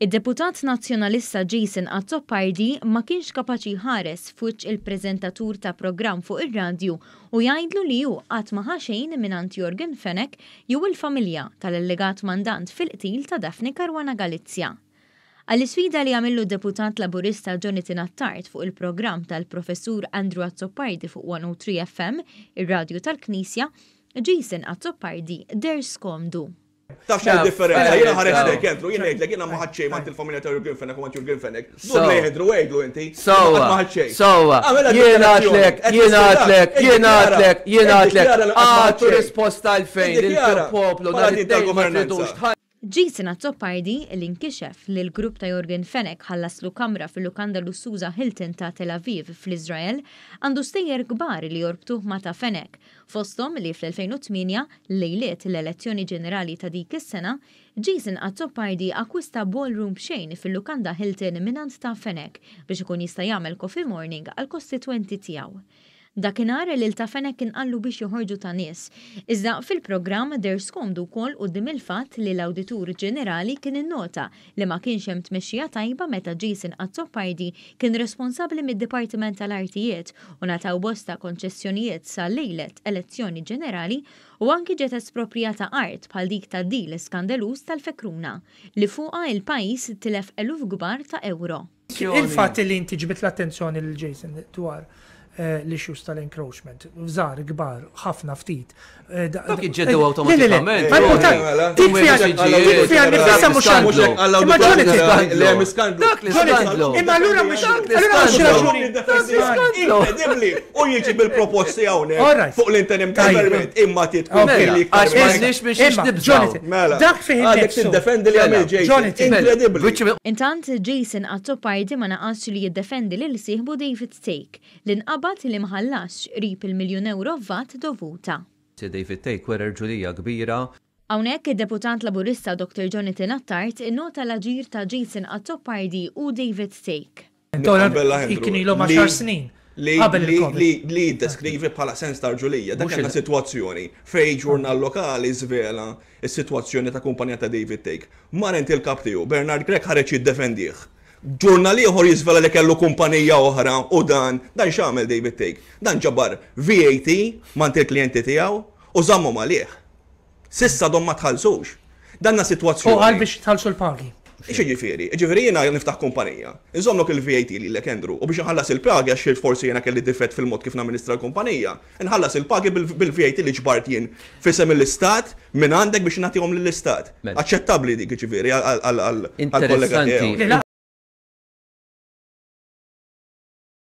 Id-deputat nazzjonalista Jason Azzopardi ma kienx kapaċi ħares fuq il-preżentatur ta' programm fuq ir-radju u jgħidlu li hu qatt ma ħa xejn mingħand Jorgen Fenech jew il-familja tal-allegat mandant fil-qtil ta' Daphne Caruana Galizia. Għall-isfida li għamillu deputat laburista Jonathan Attard fuq il-programm tal-professur Andrew Azzopardi fuq 103 FM, ir-radju tal-Knisja, Jason Azzopardi der skomdu. Taf xej differenza, jiena ħareġ lek entru, jiena ngħidlek jiena ma ħadd xejn mant il-familja ta' Jorgen Fenech u mant Jorgen Fenech. Dur li jħedru għidlu inti. Jiena għadlek, għatu risposta għal-fejn, il-poplu, il-governanza. Jason Azzopardi li nkixef li l-grupp ta' Jorgen Fenech ħallaslu kamra fil-lukanda lussuża Hilton ta' Tel Aviv fl-Iżrael għandu stejjer kbar li jorbtuh ma' ta' Fenech. Fosthom li fl-2008 lejliet l-elezzjoni ġenerali ta' dik is-sena, Jason Azzopardi akkwista ballroom b'xejn fil-lukanda Hilton minant ta' Fenech biex ikun jista' jagħmel coffee morning għall-kostitwenti tiegħu. Dakinhar lil ta' Fenech inqallu biex joħorġu ta' nies. Iżda fil-programm der skomdu wkoll quddiem il-fatt li l-Awditur Ġenerali kien innota li ma kienx hemm tmexxija tajba meta Jason Azzopardi kien responsabbli mid-Dipartiment tal-Artijiet u nataw bosta konċessjonijiet sa lejlet elezzjoni ġenerali u anki ġiet esproprijata art bħal dik ta' dil skandalus tal-Fekruna li fuqha il-pajjiż tilef eluf kbar ta' euro. Il-fatt li inti ġbit l-attenzjoni lil Jason dwar l-issues tal-encroachment. Żgħar, kbar, ħafna ftit. Dak jiġġeddu awtomatikament. Dik fiha nifisha mhux imma dak l-iskandlu. Imma allura mhux raġuni. Inkredibbli. U jiġi bil-proposti hawnhekk fuq l-interim government imma titkun għax m'għandniex biex nibżgħu. Dak fih għadek tiddefendi li għamil Jason. Inkredibbli. Intant Jason Azzopardi ma naqasx li jiddefendi lil sieħbu David Stake li nqabad li mħallax qrib il-miljun euro VAT dovuta. David Stake werer ġulija kbira. Hawnhekk id-deputat laburista Dr. Jonathan Attard innota l-aġir ta' Jason Azzopardi u David Stake. Kien ilhom 10 snin. Li deskrivi bħala sens ta' ġulija, dak kien sitwazzjoni fej ġurnal lokali żvela is-sitwazzjoni ta' kumpanija ta' David Stake. Marent il-kap tiegħu Bernard Gregg ħareġ jiddefendih. Ġurnal ieħor jiżvela li kellu kumpanija oħra u dan x'għamel David Stake. Dan ġabar VAT mant il-klijenti tiegħu u żammhom għalih. Sissa dom ma tħallsux. Danna sitwazzjoni. U għal biex tħallsu l-pagi. Ġifieri jiena niftaħ kumpanija. Inżommlok il-VAT li Andrew u biex inħallas il-pagi għax forsi jiena kelli difett fil-mod kif namministra l-kumpanija. Inħallas il-pagi bil-VAT li ġbart jien fisem l-istat minn għandek biex nagħtihom lill-istat. Aċċettabbli dik ġifieri għall-kollega tiegħu.